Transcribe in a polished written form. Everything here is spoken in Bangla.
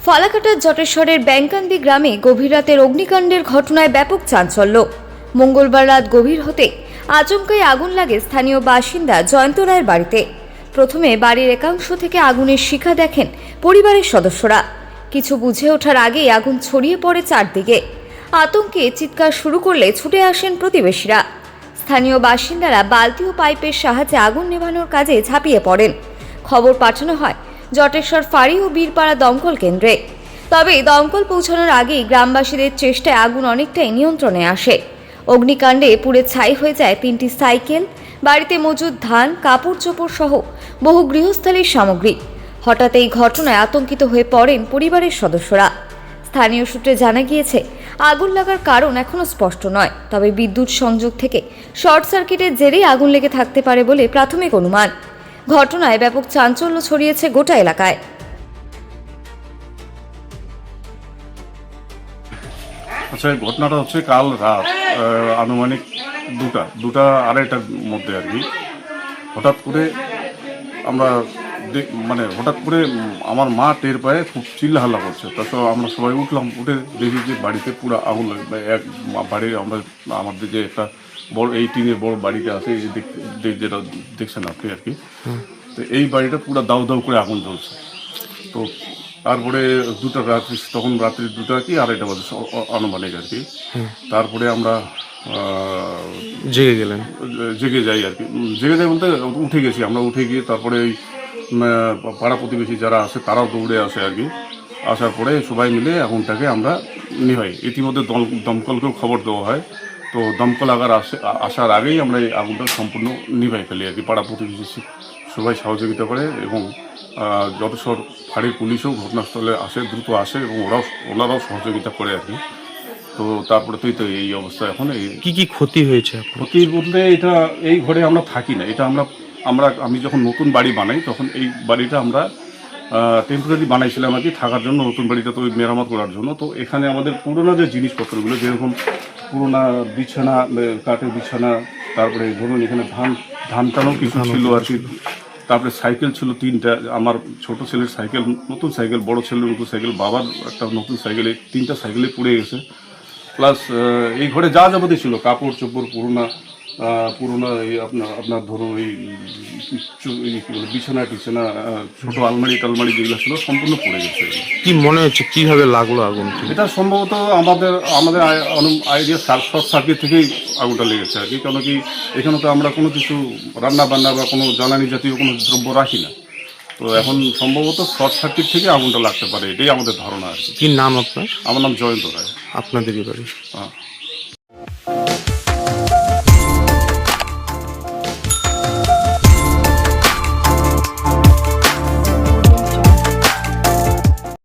ফালাকাটার জটেশ্বরের ব্যাংকান্দি গ্রামে গভীর রাতের অগ্নিকাণ্ডের ঘটনায় ব্যাপক চাঞ্চল্য। মঙ্গলবার রাত গভীর হতে আচমকাই আগুন লাগে স্থানীয় বাসিন্দা জয়ন্ত রায়ের বাড়িতে। প্রথমে বাড়ির একাংশ থেকে আগুনের শিখা দেখেন পরিবারের সদস্যরা। কিছু বুঝে ওঠার আগেই আগুন ছড়িয়ে পড়ে চারদিকে। আতঙ্কে চিৎকার শুরু করলে ছুটে আসেন প্রতিবেশীরা। স্থানীয় বাসিন্দারা বালতি ও পাইপের সাহায্যে আগুন নেভানোর কাজে ঝাঁপিয়ে পড়েন। খবর পাঠানো হয় জটেশ্বর ফাঁড়ি ও বীরপাড়া দমকল কেন্দ্রে। তবে দমকল পৌঁছানোর আগেই গ্রামবাসীদের চেষ্টায় আগুন অনেকটাই নিয়ন্ত্রণে আসে। অগ্নিকাণ্ডে পুড়ে ছাই হয়ে যায় 3টি সাইকেল, বাড়িতে মজুদ ধান, কাপড় চোপড় সহ বহু গৃহস্থালির সামগ্রী। হঠাৎ এই ঘটনায় আতঙ্কিত হয়ে পড়েন পরিবারের সদস্যরা। স্থানীয় সূত্রে জানা গিয়েছে, আগুন লাগার কারণ এখনও স্পষ্ট নয়। তবে বিদ্যুৎ সংযোগ থেকে শর্ট সার্কিটের জেরেই আগুন লেগে থাকতে পারে বলে প্রাথমিক অনুমান। ঘটনায় ব্যাপক চাঞ্চল্য ছড়িয়েছে গোটা এলাকায়। আচ্ছা, এই ঘটনাটা হচ্ছে কাল রাত আনুমানিক 2:30টার মধ্যে আর কি। হঠাৎ করে আমরা হঠাৎ করে আমার মা টের পায়ে খুব চিল্লাহাল্লা করছে। তারপর আমরা সবাই উঠলাম, উঠে দেখি যে বাড়িতে পুরো আগুন লাগে। এক বাড়ির আমাদের যে একটা বড় এই টিনের বড় বাড়িটা আছে, এই যেটা দেখছেন আপনি আর কি, তো এই বাড়িটা পুরো দাউ দাউ করে আগুন জ্বলছে। তো তারপরে তখন রাত্রি 2টা কি 2:30 বাজে আনুমানিক আর কি। তারপরে আমরা জেগে যাই আর কি। জেগে যাই বলতে উঠে গেছি আমরা। উঠে গিয়ে তারপরে ওই পাড়া প্রতিবেশী যারা আছে তারাও দৌড়ে আসে আর কি। আসার পরে সবাই মিলে আগুনটাকে আমরা নিভাই। ইতিমধ্যে দমকলকেও খবর দেওয়া হয়। তো দমকল আসার আগেই আমরা এই আগুনটা সম্পূর্ণ নিভাই ফেলি আর কি। পাড়া প্রতিবেশী সবাই সহযোগিতা করে এবং যতসব ফাঁড়ির পুলিশও ঘটনাস্থলে আসে, দ্রুত আসে এবং ওনারাও সহযোগিতা করে আর কি। তো তারপরে তো এই অবস্থা। এখন কি ক্ষতি হয়েছে? ক্ষতি বলতে, এটা এই ঘরে আমরা থাকি না। এটা আমি যখন নতুন বাড়ি বানাই তখন এই বাড়িটা আমরা টেম্পোরারি বানাইছিলাম আর কি, থাকার জন্য। নতুন বাড়িটা তো মেরামত করার জন্য। তো এখানে আমাদের পুরোনো যে জিনিসপত্রগুলো, যেরকম পুরোনো বিছানা, কাঠের বিছানা, তারপরে ধরুন এখানে ধান টানও কিছু ছিল আর কি। তারপরে সাইকেল ছিল 3টা, আমার ছোট ছেলের সাইকেল, নতুন সাইকেল, বড় ছেলের নতুন সাইকেল, বাবার একটা নতুন সাইকেল, এই 3টা সাইকেলে পুড়ে গেছে। প্লাস এই ঘরে যা যাবতীয় ছিল, কাপড় চোপড়, পুরোনো এই আপনার ধরুন এই বিছানা টিছানা, ছোটো আলমারি টালমারি যেগুলো ছিল সম্পূর্ণ পড়ে গেছে। কি মনে হচ্ছে কিভাবে লাগলো আগুন? এটা সম্ভবত আমাদের আইডিয়া শর্ট সার্কিট থেকেই আগুনটা লেগেছে আর কি। কেন কি এখানে তো আমরা কোনো কিছু রান্না বান্না বা কোনো জ্বালানি জাতীয় কোনো দ্রব্য রাখি না। তো এখন সম্ভবত শর্ট সার্কিট থেকে আগুনটা লাগতে পারে, এটাই আমাদের ধারণা আর কি। কি নাম আপনার? আমার নাম জয়ন্ত রায়। আপনাদেরই বাড়ি? হ্যাঁ।